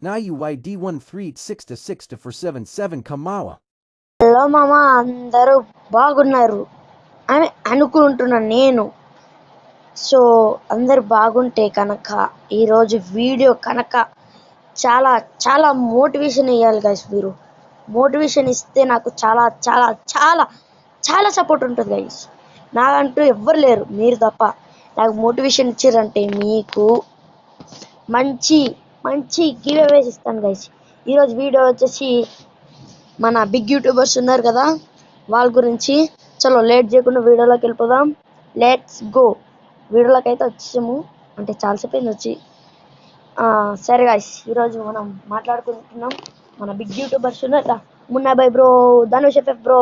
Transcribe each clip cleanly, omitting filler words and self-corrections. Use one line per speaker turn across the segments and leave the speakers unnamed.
Now you YD136-6-47-7 Kamawa.
Hello మామ, అందరూ బాగున్నారు అని అనుకుంటున్నాను నేను. సో అందరు బాగుంటే కనుక ఈరోజు వీడియో కనుక చాలా చాలా మోటివేషన్ ఇవ్వాలి గైస్. మీరు మోటివేషన్ ఇస్తే నాకు చాలా చాలా చాలా చాలా సపోర్ట్ ఉంటుంది గైస్. నాకంటూ ఎవ్వరు లేరు, మీరు తప్ప. నాకు మోటివేషన్ ఇచ్చారంటే మీకు మంచి మంచి గివ్ అవేస్ ఇస్తాను గైస్. ఈరోజు వీడియో వచ్చేసి మన బిగ్ యూట్యూబర్స్ ఉన్నారు కదా, వాళ్ళ గురించి. చలో లేట్ చేయకుండా వీడియోలోకి వెళ్ళిపోదాం. Let's go. వీడియోలోకి అయితే వచ్చాము, అంటే చాలాసేపు అయింది వచ్చి. సరే గాయ్స్, ఈరోజు మనం మాట్లాడుకుంటున్నాం మన బిగ్ యూట్యూబర్స్ ఉన్నారు. Munnabhai bro, Dhanush FF bro.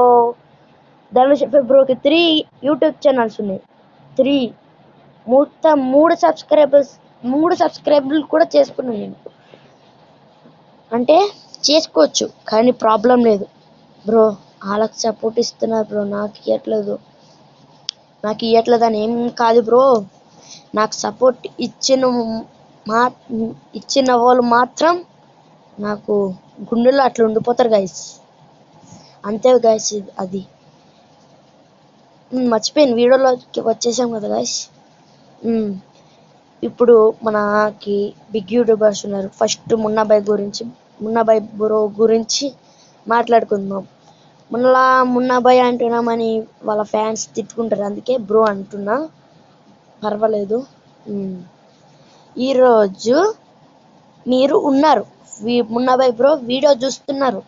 Dhanush FF బ్రోకి 3 యూట్యూబ్ ఛానల్స్ ఉన్నాయి. 3 మొత్తం 3 సబ్స్క్రైబర్లు కూడా చేసుకున్నాను నేను. అంటే చేసుకోవచ్చు, కానీ ప్రాబ్లం లేదు బ్రో. వాళ్ళకి సపోర్ట్ ఇస్తున్నారు బ్రో, నాకు ఇవ్వట్లేదు అని ఏం కాదు బ్రో. నాకు సపోర్ట్ ఇచ్చిన వాళ్ళు మాత్రం నాకు గుండెల్లో అట్లా ఉండిపోతారు గైస్. అంతే గైస్. అది మర్చిపోయిన వీడియోలోకి వచ్చేసాం కదా గైస్. ఇప్పుడు మనకి బిగ్ యూట్యూబర్స్ ఉన్నారు. ఫస్ట్ మున్నాబాయ్ బ్రో గురించి మాట్లాడుకుందాం. మున్నాబాయ్ అంటున్నామని వాళ్ళ ఫ్యాన్స్ తిట్టుకుంటారు, అందుకే బ్రో అంటున్నా, పర్వాలేదు. ఈరోజు మీరు ఉన్నారు, మున్నాబాయ్ బ్రో వీడియో చూస్తున్నారు.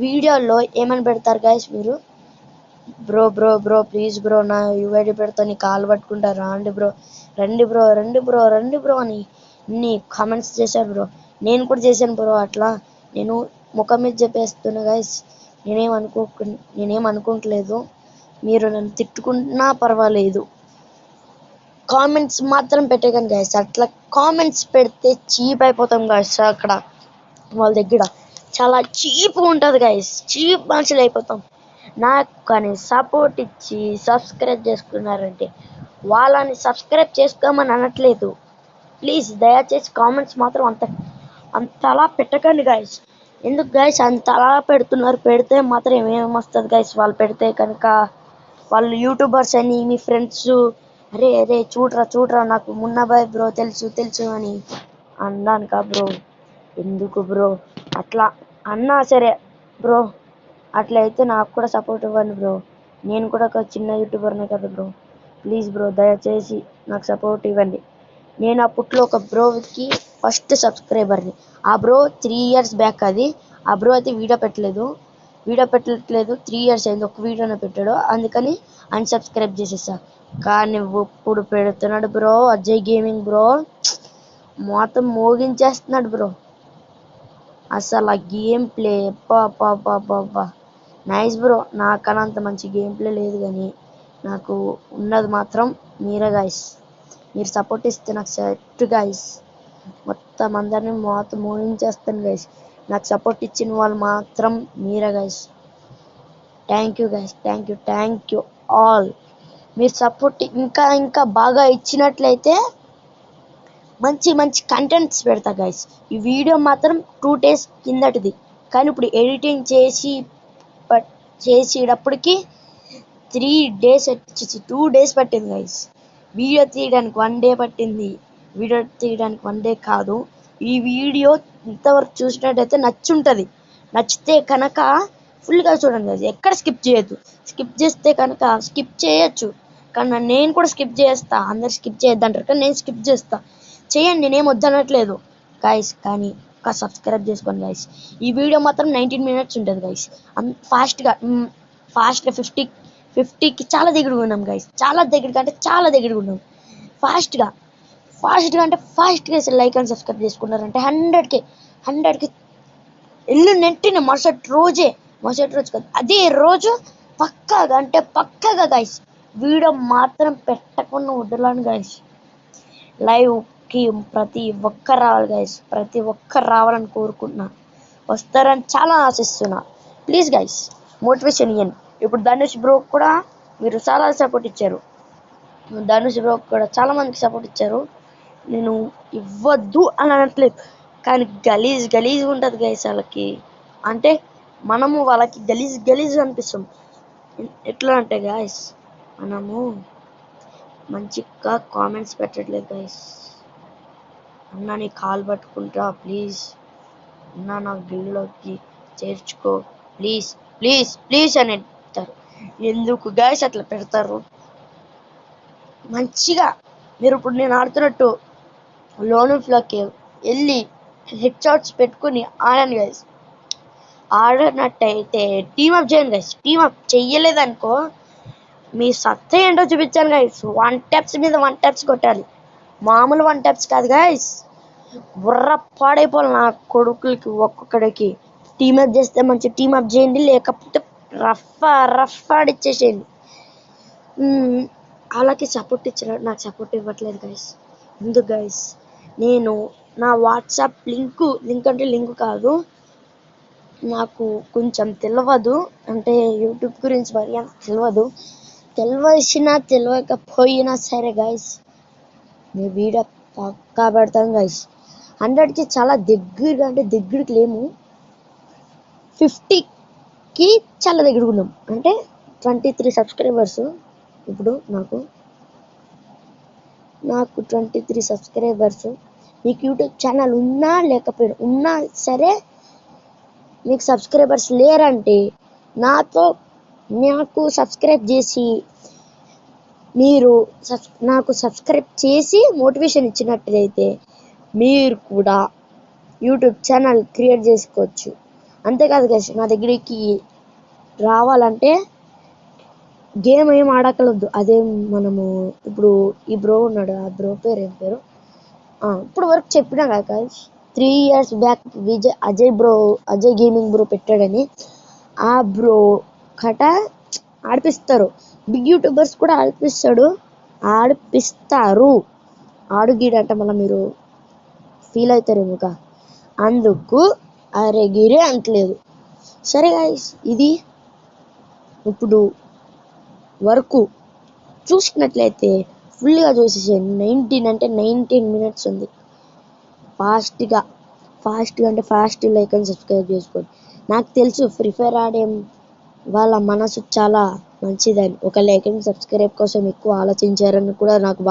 వీడియోలో ఏమని పెడతారు గైస్ మీరు? Bro bro bro please bro, నా యూఐడి పెడతా, నీ కాలు పట్టుకుంటా, రండి బ్రో అని ఇన్ని కామెంట్స్ చేశారు బ్రో. నేను కూడా చేశాను బ్రో అట్లా. నేను ముఖం మీద చెప్పేస్తున్నా గైస్. నేనేం అనుకోవట్లేదు. మీరు నన్ను తిట్టుకున్నా పర్వాలేదు, కామెంట్స్ మాత్రం పెట్టకండి గైస్. అట్లా కామెంట్స్ పెడితే చీప్ అయిపోతాం గైస్. అక్కడ వాళ్ళ దగ్గర చాలా చీప్గా ఉంటుంది గైస్. చీప్ మనుషులు అయిపోతాం. నాకు కానీ సపోర్ట్ ఇచ్చి సబ్స్క్రైబ్ చేసుకున్నారంటే వాళ్ళని సబ్స్క్రైబ్ చేసుకోమని అనట్లేదు. ప్లీజ్ దయచేసి కామెంట్స్ మాత్రం అంతలా పెట్టకండి గైస్. ఎందుకు గైస్ అంతలా పెడుతున్నారు? పెడితే మాత్రం ఏమొస్తుంది గైస్? వాళ్ళు పెడితే కనుక వాళ్ళు యూట్యూబర్స్ అని మీ ఫ్రెండ్స్ అరే చూడరా నాకు మున్నాబాయ్ బ్రో తెలుసు అని అన్నానుకా బ్రో. ఎందుకు బ్రో అట్లా అన్నా సరే బ్రో, అట్లా అయితే నాకు కూడా సపోర్ట్ ఇవ్వండి బ్రో. నేను కూడా ఒక చిన్న యూట్యూబర్నే కదా బ్రో. ప్లీజ్ బ్రో దయచేసి నాకు సపోర్ట్ ఇవ్వండి. నేను అప్పట్లో ఒక బ్రోకి ఫస్ట్ సబ్స్క్రైబర్ని. ఆ బ్రో 3 years బ్యాక్. ఆ బ్రో అయితే వీడియో పెట్టట్లేదు. 3 years అయింది, ఒక వీడియోనే పెట్టాడు. అందుకని అన్సబ్స్క్రైబ్ చేసేసా. కానీ ఇప్పుడు పెడుతున్నాడు బ్రో, అజయ్ గేమింగ్ బ్రో. మొత్తం మోగించేస్తున్నాడు బ్రో. అసలు ఆ గేమ్ ప్లే బా నైస్ బ్రో. నాకన్నా అంత మంచి గేమ్ ప్లే లేదు, కానీ నాకు ఉన్నది మాత్రం మీరే గైస్. మీరు సపోర్ట్ ఇస్తే నాకు సెట్ గైస్. మొత్తం అందరినీ మోగించేస్తాను గైస్. నాకు సపోర్ట్ ఇచ్చిన వాళ్ళు మాత్రం మీరే guys. Thank you guys, thank you all. మీరు సపోర్ట్ ఇంకా బాగా ఇచ్చినట్లయితే మంచి కంటెంట్స్ పెడతా గైస్. ఈ వీడియో మాత్రం 2 days కిందటిది, కానీ ఇప్పుడు ఎడిటింగ్ చేసేటప్పటికి 2 days పట్టింది గైస్. వీడియో తీయడానికి 1 day పట్టింది. వీడియో తీయడానికి 1 day కాదు. ఈ వీడియో ఇంతవరకు చూసినట్టయితే నచ్చుంటుంది. నచ్చితే కనుక ఫుల్గా చూడండి గైస్, ఎక్కడ స్కిప్ చేయొద్దు. స్కిప్ చేస్తే కనుక స్కిప్ చేయొచ్చు, కానీ నేను కూడా స్కిప్ చేస్తా. అందరు స్కిప్ చేయొద్దంటారు, కానీ నేను స్కిప్ చేస్తా. చేయండి, నేనేం వద్దనట్లేదు గైస్, కానీ ఒక సబ్స్క్రైబ్ చేసుకోండి గైస్. ఈ వీడియో మాత్రం 19 minutes ఉంటుంది గైస్. ఫాస్ట్గా 50కి చాలా దగ్గరగా ఉన్నాం గైస్. చాలా దగ్గరగా ఉన్నాం. ఫాస్ట్గా లైక్ అండ్ సబ్స్క్రైబ్ చేసుకున్నారంటే 100K ఇల్లు నెట్టిన మరుసటి రోజు కాదు, అదే రోజు పక్కాగా గైస్ వీడియో మాత్రం పెట్టకుండా వదలను గైస్. లైవ్కి ప్రతి ఒక్కరు రావాలి గైస్. ప్రతి ఒక్కరు రావాలని కోరుకుంటున్నా, వస్తారని చాలా ఆశిస్తున్నా. ప్లీజ్ గైస్ మోటివేషన్ ఇవ్వండి. ఇప్పుడు ధనుష్ బ్రో కూడా మీరు చాలా సపోర్ట్ ఇచ్చారు. ధనుష్ బ్రో కూడా చాలా మందికి సపోర్ట్ ఇచ్చారు. నేను ఇవ్వద్దు అని అనట్లేదు, కానీ గలీజ్ ఉంటుంది గైస్ వాళ్ళకి. అంటే మనము వాళ్ళకి గలీజ్ అనిపిస్తాం. ఎట్లా అంటే గైస్ మనము మంచిగా కామెంట్స్ పెట్టట్లేదు గైస్. అన్న నీ కాలు పట్టుకుంటా ప్లీజ్, అన్న నా గిల్లులోకి చేర్చుకో ప్లీజ్ ప్లీజ్ ప్లీజ్ అని చెప్తారు. ఎందుకు గైస్ అట్లా పెడతారు? మంచిగా మీరు ఇప్పుడు నేను ఆడుతున్నట్టు లోన్లోకి వెళ్ళి హెడ్ షాట్స్ పెట్టుకుని ఆడండి గైస్. ఆడినట్టయితే టీమప్ చేయండి గైస్. టీమప్ చెయ్యలేదనుకో మీ సత్తా ఏంటో చూపించాను గైస్. 1 taps మీద 1 taps కొట్టాలి. మామూలు 1 taps కాదు గైస్. బుర్ర పాడైపోవాలి నా కొడుకులకి ఒక్కొక్కడికి. టీమప్ చేస్తే మంచి టీమప్ చేయండి, లేకపోతే రఫ్ ఆడిచ్చేసేయండి. వాళ్ళకి సపోర్ట్ ఇచ్చిన నాకు సపోర్ట్ ఇవ్వట్లేదు గైస్. ఎందుకు గైస్? నేను నా వాట్సాప్ లింక్ అంటే లింక్ కాదు, నాకు కొంచెం తెలియదు. అంటే యూట్యూబ్ గురించి మరి అంత తెలియకపోయినా సరే గైస్ మీ వీడియో పక్కా పెడతాం గైస్. 100కి చాలా దగ్గరికి లేము, 50కి చాలా దగ్గరకు ఉన్నాం. అంటే 23 సబ్స్క్రైబర్స్ ఇప్పుడు నాకు 23 సబ్స్క్రైబర్స్. మీకు యూట్యూబ్ ఛానల్ ఉన్నా లేకపోయినా ఉన్నా సరే మీకు సబ్స్క్రైబర్స్ లేరంటే నాకు సబ్స్క్రైబ్ చేసి మీరు నాకు సబ్స్క్రైబ్ చేసి మోటివేషన్ ఇచ్చినట్లయితే మీరు కూడా యూట్యూబ్ ఛానల్ క్రియేట్ చేసుకోవచ్చు. అంతేకాదు గైస్, నా దగ్గరికి రావాలంటే గేమ్ ఏం ఆడకలదు. అదే మనము ఇప్పుడు ఈ బ్రో ఉన్నాడు, ఆ బ్రో పేరు ఏం పేరు ఇప్పుడు వరకు చెప్పినా కదా guys. 3 years back Ajay gaming bro పెట్టాడని. ఆ బ్రో కట ఆడిపిస్తారు. బిగ్ యూట్యూబర్స్ కూడా ఆడిపిస్తారు. ఆడుగీడంటే మళ్ళీ మీరు ఫీల్ అవుతారు ఇంకా. అందుకు అరెగిరే అంటలేదు. సరే గైస్, ఇది ఇప్పుడు వరకు చూసుకున్నట్లయితే ఫుల్గా చూసేసేయండి. 19 minutes ఉంది. ఫాస్ట్గా అంటే ఫాస్ట్ లైక్ అని సబ్స్క్రైబ్ చేసుకోండి. నాకు తెలుసు ఫ్రీ ఫైర్ ఆడే వాళ్ళ మనసు చాలా మంచిదని, ఒక లైక్ అండ్ సబ్స్క్రైబ్ కోసం ఎక్కువ ఆలోచించారని కూడా నాకు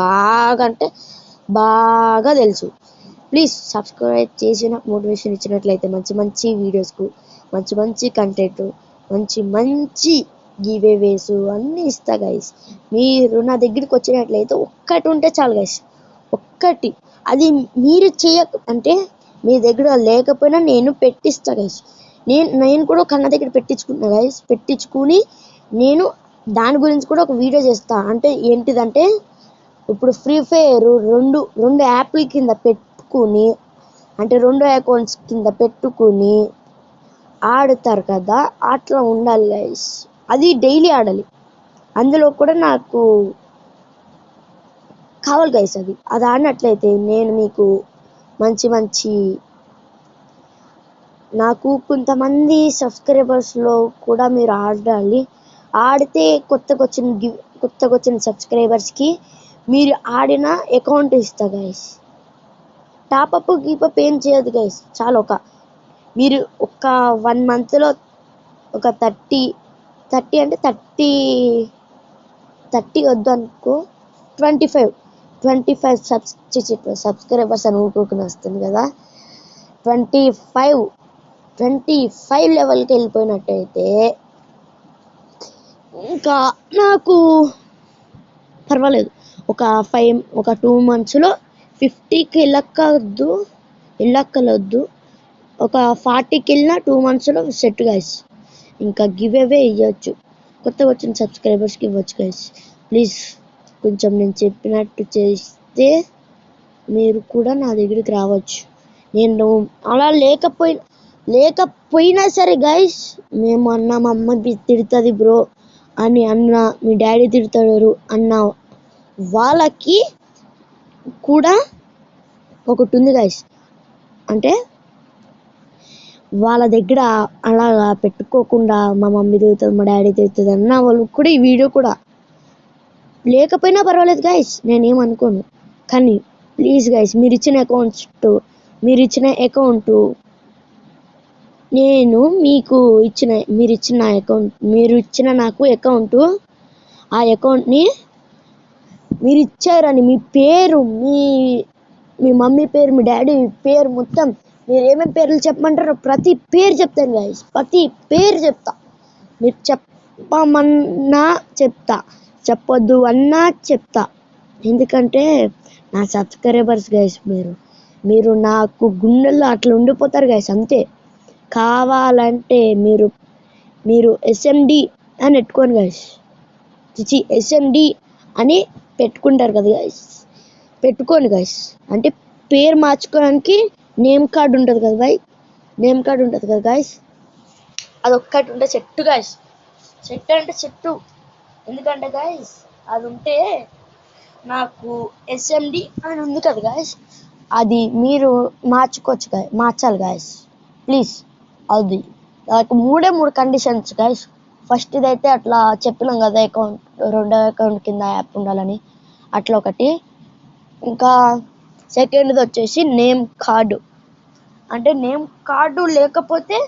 బాగా తెలుసు. ప్లీజ్ సబ్స్క్రైబ్ చేసి నాకు మోటివేషన్ ఇచ్చినట్లయితే మంచి వీడియోస్కు మంచి కంటెంట్ మంచి గివేవేస్ అన్నీ ఇస్తా గైస్. మీరు నా దగ్గరికి వచ్చినట్లయితే ఒక్కటి ఉంటే చాలు గైస్, ఒక్కటి. అది మీరు అంటే మీ దగ్గర లేకపోయినా నేను పెట్టిస్తా గైస్. నేను కూడా ఒక అన్న దగ్గర పెట్టించుకుంటున్నా గైస్. పెట్టించుకుని నేను దాని గురించి కూడా ఒక వీడియో చేస్తా. అంటే ఏంటిదంటే ఇప్పుడు ఫ్రీ ఫైర్ రెండు యాప్ల కింద పెట్టుకుని, అంటే 2 అకౌంట్స్ కింద పెట్టుకుని ఆడుతారు కదా, అట్లా ఉండాలి గైస్. అది డైలీ ఆడాలి. అందులో కూడా నాకు కావాలి గైస్. అది ఆడినట్లయితే నేను మీకు మంచి నాకు కొంతమంది సబ్స్క్రైబర్స్లో కూడా మీరు ఆడాలి. ఆడితే కొత్తగా వచ్చిన సబ్స్క్రైబర్స్కి మీరు ఆడిన అకౌంట్ ఇస్తా గైస్. టాపప్ గీపప్ ఏం చేయదు గైస్. చాలా మీరు ఒక 1 monthలో ఒక 30 అంటే 30 వద్దు అనుకో, 25 సబ్స్క్రైబర్స్ అని ఊరుకోకుండా వస్తుంది కదా. 25 లెవెల్కి వెళ్ళిపోయినట్టయితే ఇంకా నాకు పర్వాలేదు. ఒక 2 monthsలో 50కి వెళ్ళక్కలొద్దు, ఒక 40కి వెళ్ళినా 2 monthsలో సెట్ గైస్. ఇంకా గివ్ అవే ఇవ్వచ్చు, కొత్తగా వచ్చిన సబ్స్క్రైబర్స్కి ఇవ్వచ్చు గైస్. ప్లీజ్ కొంచెం నేను చెప్పినట్టు చేస్తే మీరు కూడా నా దగ్గరికి రావచ్చు. నేను అలా లేకపోయినా సరే గైస్, మేము మా అమ్మ తిడుతుంది బ్రో అని మీ డాడీ తిడతాడు అన్న వాళ్ళకి కూడా ఒకటి ఉంది గైస్. అంటే వాళ్ళ దగ్గర అలా పెట్టుకోకుండా మా మమ్మీ తిడుతుంది, మా డాడీ తిడుతుంది అన్న వాళ్ళు కూడా ఈ వీడియో కూడా లేకపోయినా పర్వాలేదు గైస్, నేనేమనుకోను. కానీ ప్లీజ్ గైస్, మీరు ఇచ్చిన అకౌంట్స్ మీరు ఇచ్చిన అకౌంట్ నేను మీకు మీరు ఇచ్చిన నాకు అకౌంట్, ఆ అకౌంట్ని మీరు ఇచ్చారని మీ పేరు, మీ మమ్మీ పేరు, మీ డాడీ పేరు, మొత్తం మీరు ఏమేమి పేర్లు చెప్పమంటారో ప్రతి పేరు చెప్తాను గైస్. ప్రతి పేరు చెప్తా. మీరు చెప్పమన్నా చెప్తా, చెప్పొద్దు అన్నా చెప్తా. ఎందుకంటే నా సబ్స్క్రైబర్స్ గైస్. మీరు నాకు గుండెల్లో అట్లా ఉండిపోతారు గైస్, అంతే. కావాలంటే మీరు ఎస్ఎండి అని పెట్టుకోండి గైస్. ఎస్ఎండి అని పెట్టుకుంటారు కదా గైస్, పెట్టుకోండి గైస్. అంటే పేరు మార్చుకోవడానికి నేమ్ కార్డు ఉంటుంది కదా బాయ్, నేమ్ కార్డు ఉంటుంది కదా గైస్, అదొక్కటి ఉంటే చెట్టు గైస్. చెట్టు అంటే చెట్టు. ఎందుకంటే గైస్ అది ఉంటే నాకు ఎస్ఎండి అని ఉంది కదా గైస్, అది మీరు మార్చుకోవచ్చు గైస్, మార్చాలి గైస్ ప్లీజ్. అది నాకు 3 కండిషన్స్ గైస్. ఫస్ట్ ఇదైతే అట్లా చెప్పినాం కదా, అకౌంట్, రెండో అకౌంట్ కింద యాప్ ఉండాలని, అట్లా ఒకటి. ఇంకా సెకండ్ది వచ్చేసి నేమ్ కార్డు. అంటే నేమ్ కార్డు లేకపోతే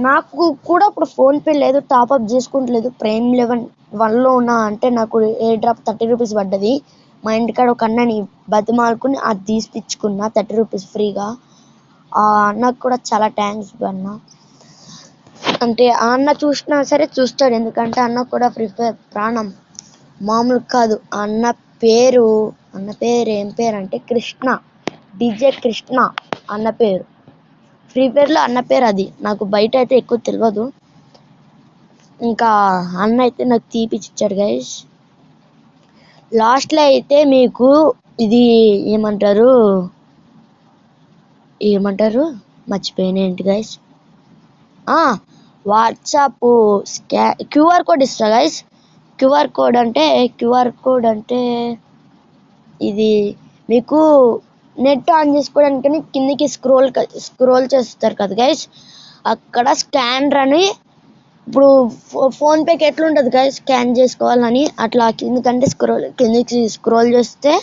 నాకు కూడా ఇప్పుడు ఫోన్పే లేదు, టాప్అప్ చేసుకుంటలేదు. ప్రైమ్ 11లో ఉన్నా అంటే నాకు ఎయిర్ డ్రాప్ 30 రూపీస్ పడ్డది. మా ఇంటికాడ ఒక అన్నని బతిమాలుకుని అది తీసిపించుకున్నా 30 రూపీస్ ఫ్రీగా. ఆ అన్నకు కూడా చాలా థ్యాంక్స్ అన్న. అంటే ఆ అన్న చూసినా సరే చూస్తాడు, ఎందుకంటే అన్న కూడా ఫ్రీ ఫైర్ ప్రాణం, మామూలు కాదు. అన్న పేరు ఏం పేరు అంటే కృష్ణ, డిజే కృష్ణ అన్న పేరు. ఫ్రీ ఫైర్లో అన్న పేరు అది. నాకు బయట అయితే ఎక్కువ తెలియదు. ఇంకా అన్న అయితే నాకు తీపిచ్చిచ్చాడు గైస్. లాస్ట్లో అయితే మీకు ఇది ఏమంటారు మర్చిపోయిన ఏంటి గైస్, వాట్సాప్ క్యూఆర్ కోడ్ ఇస్తా గైస్. క్యూఆర్ కోడ్ అంటే ఇది మీకు నెట్ ఆన్ చేసుకోవడానికి కిందికి స్క్రోల్ చేస్తారు కదా గైస్, అక్కడ స్కానర్ అని, ఇప్పుడు ఫోన్పేకి ఎట్లుంటుంది గైస్ స్కాన్ చేసుకోవాలని, అట్లా కిందికంటే కిందికి స్క్రోల్ చేస్తే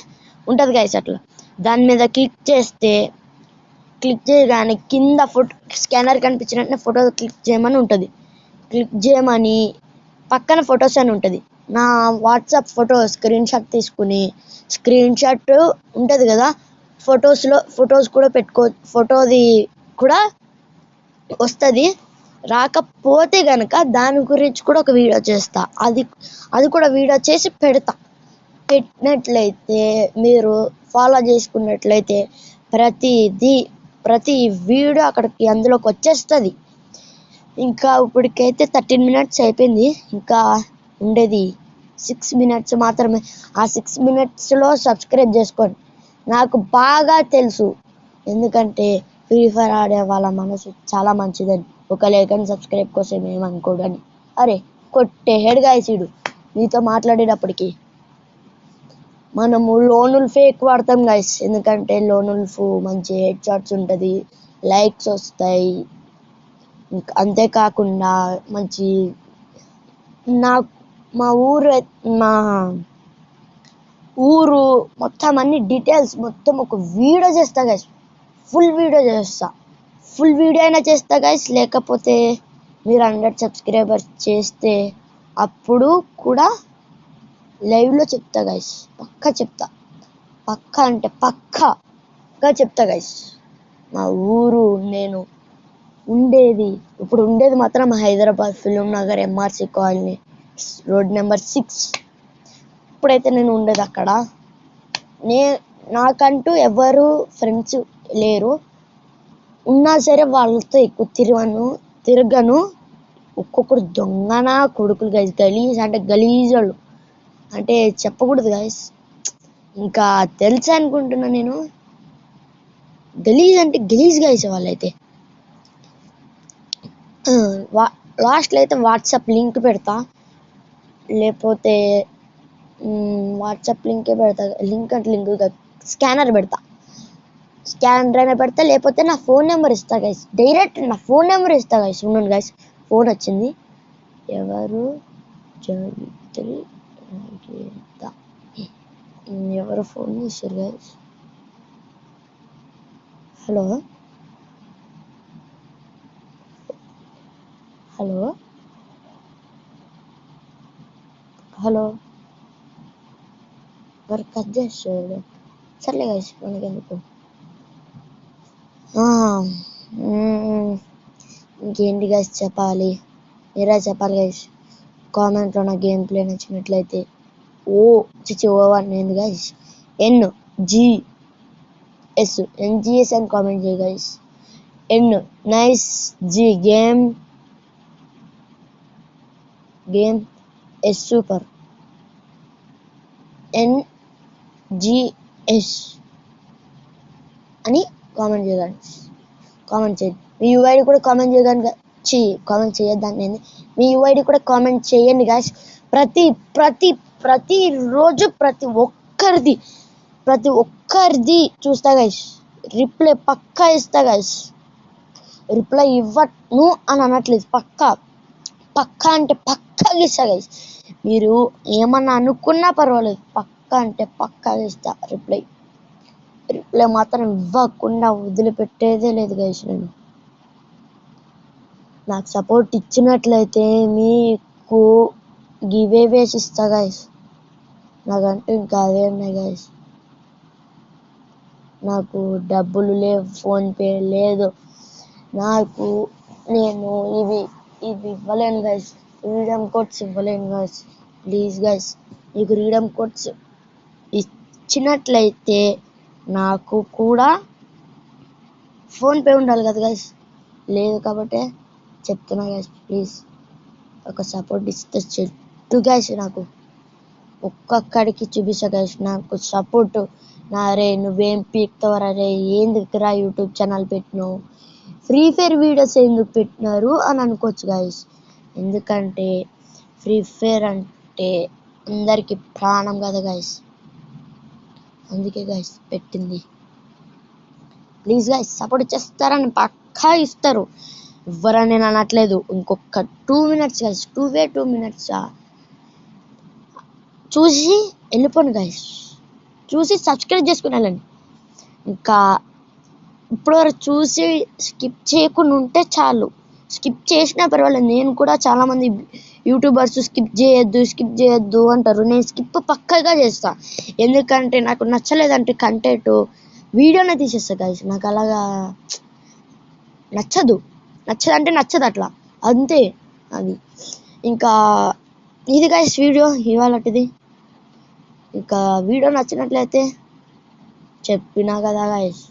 ఉంటుంది గైస్. అట్లా దాని మీద క్లిక్ చేయగానే కింద స్కానర్ కనిపించినట్టు ఫోటో క్లిక్ చేయమని ఉంటుంది. క్లిక్ చేయమని పక్కన ఫొటోస్ అని ఉంటుంది. నా వాట్సాప్ ఫోటో స్క్రీన్ షాట్ ఉంటుంది కదా, ఫొటోస్ కూడా ఫోటోది కూడా వస్తుంది. రాకపోతే కనుక దాని గురించి కూడా ఒక వీడియో చేస్తా. అది కూడా వీడియో చేసి పెట్టినట్లయితే, మీరు ఫాలో చేసుకున్నట్లయితే ప్రతి వీడియో అందులోకి వచ్చేస్తుంది. ఇంకా ఇప్పటికైతే 13 minutes అయిపోయింది. ఇంకా ఉండేది 6 minutes మాత్రమే. ఆ 6 minutesలో సబ్స్క్రైబ్ చేసుకోండి. నాకు బాగా తెలుసు, ఎందుకంటే ఫ్రీ ఫైర్ ఆడే వాళ్ళ మనసు చాలా మంచిదని. ఒక లైక్ అండ్ సబ్స్క్రైబ్ కోసం ఏమనుకోడని. అరే కొట్టేహెడ్ గాయసీడు నీతో మాట్లాడేటప్పటికి. మనము లోనుల్ఫే ఎక్కువ వాడతాం గైస్, ఎందుకంటే లోనుల్ఫ్ మంచి హెడ్ షాట్స్ ఉంటుంది, లైక్స్ వస్తాయి. అంతేకాకుండా మంచి మా ఊరు మొత్తం అన్ని డీటెయిల్స్ మొత్తం ఒక వీడియో చేస్తా గైస్. ఫుల్ వీడియో అయినా చేస్తా గైస్. లేకపోతే మీరు 100 సబ్స్క్రైబర్స్ చేస్తే అప్పుడు కూడా లైవ్లో చెప్తా గైస్. పక్కా చెప్తా గైస్. మా ఊరు, నేను ఉండేది మాత్రం Hyderabad film Nagar MRC colony road number 6. ఇప్పుడైతే నేను ఉండేది అక్కడ. నాకంటూ ఎవరు ఫ్రెండ్స్ లేరు, ఉన్నా సరే వాళ్ళతో ఎక్కువ తిరగను. ఒక్కొక్కరు దొంగన కొడుకులు గైస్, గలీజ్ వాళ్ళు. అంటే చెప్పకూడదు గైస్, ఇంకా తెలుసు అనుకుంటున్నా నేను. గలీజ్ గైస్ వాళ్ళైతే. లాస్ట్లో అయితే వాట్సాప్ లింక్ పెడతా, లేకపోతే వాట్సాప్ లింకే పెడతా. లింక్ స్కానర్ అయినా పెడతా, లేకపోతే నా ఫోన్ నెంబర్ ఇస్తా గైస్. డైరెక్ట్ నా ఫోన్ నెంబర్ ఇస్తా గైస్. ఉన్నాను గైస్, ఫోన్ వచ్చింది. ఎవరు ఫోన్ చేశారు గైస్? హలో హలో హలో మరి కట్ చేస్తాడు. సర్లే గైస్ మనకెందుకు. ఇంకేంటి గైస్ చెప్పాలి, మీరే చెప్పాలి గైస్. కామెంట్లో నా గేమ్ ప్లే నచ్చినట్లయితే ఓ1 ఏంది గైస్, NGS అని కామెంట్ చేయ గైస్. నైస్ జీ గేమ్ సూపర్ NGS అని కామెంట్ చేయగలను. కామెంట్ చేయండి. మీ యూఐడి కూడా కామెంట్ చేయడానికి కామెంట్ చేయొద్దాన్ని. మీ యూఐడి కూడా కామెంట్ చేయండి గాయస్. ప్రతిరోజు ప్రతి ఒక్కరిది చూస్తా గైస్. రిప్లై పక్కా ఇస్తా గైస్. రిప్లై ఇవ్వను అని అనట్లేదు, పక్కా అంటే పక్కాగా ఇస్తా గైస్. మీరు ఏమన్నా అనుకున్నా పర్వాలేదు, పక్కా అంటే పక్కాగా ఇస్తా రిప్లై మాత్రం ఇవ్వకుండా వదిలిపెట్టేదే లేదు గైస్. నేను నాకు సపోర్ట్ ఇచ్చినట్లయితే మీకు గివేవేస్ ఇస్తా గైస్. నాకంటూ ఇంకా అవే ఉన్నాయి గైస్. నాకు డబ్బులు లేవు, ఫోన్పే లేదు నాకు. నేను ఇవి ఇవ్వలేను గైస్. ఫ్రీడమ్ కోడ్స్ ఇవ్వలేను గైస్. ప్లీజ్ గైస్, మీకు ఫ్రీడమ్ కోడ్స్ ఇచ్చినట్లయితే నాకు కూడా ఫోన్పే ఉండాలి కదా గైస్. లేదు కాబట్టి చెప్తున్నా గైస్, ప్లీజ్ ఒక సపోర్ట్ ఇస్తే చెట్టు గైస్. నాకు ఒక్కొక్కడికి చూపిస్తా గైస్ నాకు సపోర్ట్. రే నువ్వేం పీక్తావరా రే, ఏందుకురా యూట్యూబ్ ఛానల్ పెట్టినావు, ఫ్రీ ఫైర్ వీడియోస్ ఎందుకు పెట్టినారు అని అనుకోవచ్చు గైస్. ఎందుకంటే ఫ్రీ ఫైర్ అంటే అందరికీ ప్రాణం కదా గైస్, అందుకే గైస్ పెట్టింది. ప్లీజ్ గైస్ సపోర్ట్ చేస్తారని పక్కా ఇస్తారు, ఇవ్వరని నేను అనట్లేదు. ఇంకొక 2 minutes గైస్, 2 minutes చూసి వెళ్ళిపోండి గైస్. చూసి సబ్స్క్రైబ్ చేసుకుని వెళ్ళండి. ఇంకా ఇప్పటివరకు చూసి స్కిప్ చేయకుండా ఉంటే చాలు. స్కిప్ చేసినా పర్వాలేదు, నేను కూడా చాలామంది యూట్యూబర్స్ స్కిప్ చేయొద్దు అంటారు. నేను స్కిప్ పక్కాగా చేస్తా, ఎందుకంటే నాకు నచ్చలేదంటే కంటెంట్ వీడియోనే తీసేస్తా గైస్. నాకు అలాగా నచ్చదంటే నచ్చదు, అట్లా అంతే అది. ఇంకా ఇది గైస్ వీడియో ఇవాళటిది. ఇంకా వీడియో నచ్చినట్లయితే చెప్పినా కదా గైస్,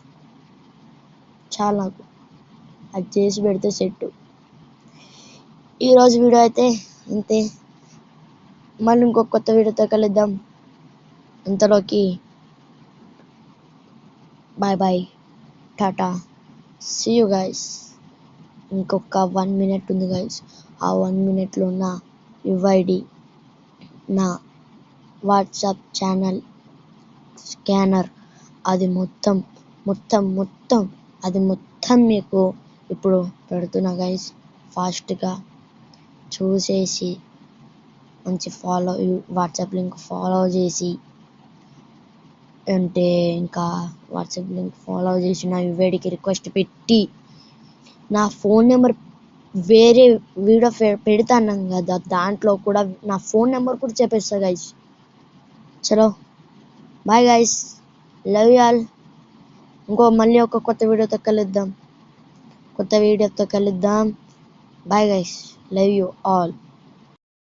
చాలా నాకు అది చేసి పెడితే సెట్. ఈరోజు వీడియో అయితే అంతే, మళ్ళీ ఇంకొక కొత్త వీడియోతో కలుద్దాం. అంతలోకి bye, tata, see you guys. ఇంకొక 1 minute ఉంది గైస్. ఆ 1 minuteలో నా యుఐడి, నా వాట్సాప్ ఛానల్ స్కానర్ అది మొత్తం మీకు ఇప్పుడు పెడుతున్నా గైస్. ఫాస్ట్గా చూసేసి మంచి వాట్సాప్ లింక్ ఫాలో చేసి, అంటే ఇంకా వాట్సాప్ లింక్ ఫాలో చేసి నా యుఐడికి రిక్వెస్ట్ పెట్టి నా ఫోన్ నెంబర్ వేరే వీడియో పెడతాను కదా, దాంట్లో కూడా నా ఫోన్ నెంబర్ కూడా చెప్పేస్తా గైస్. చలో bye guys, love you all. మళ్ళీ ఒక కొత్త వీడియోతో కలుద్దాం. Bye guys, love you all.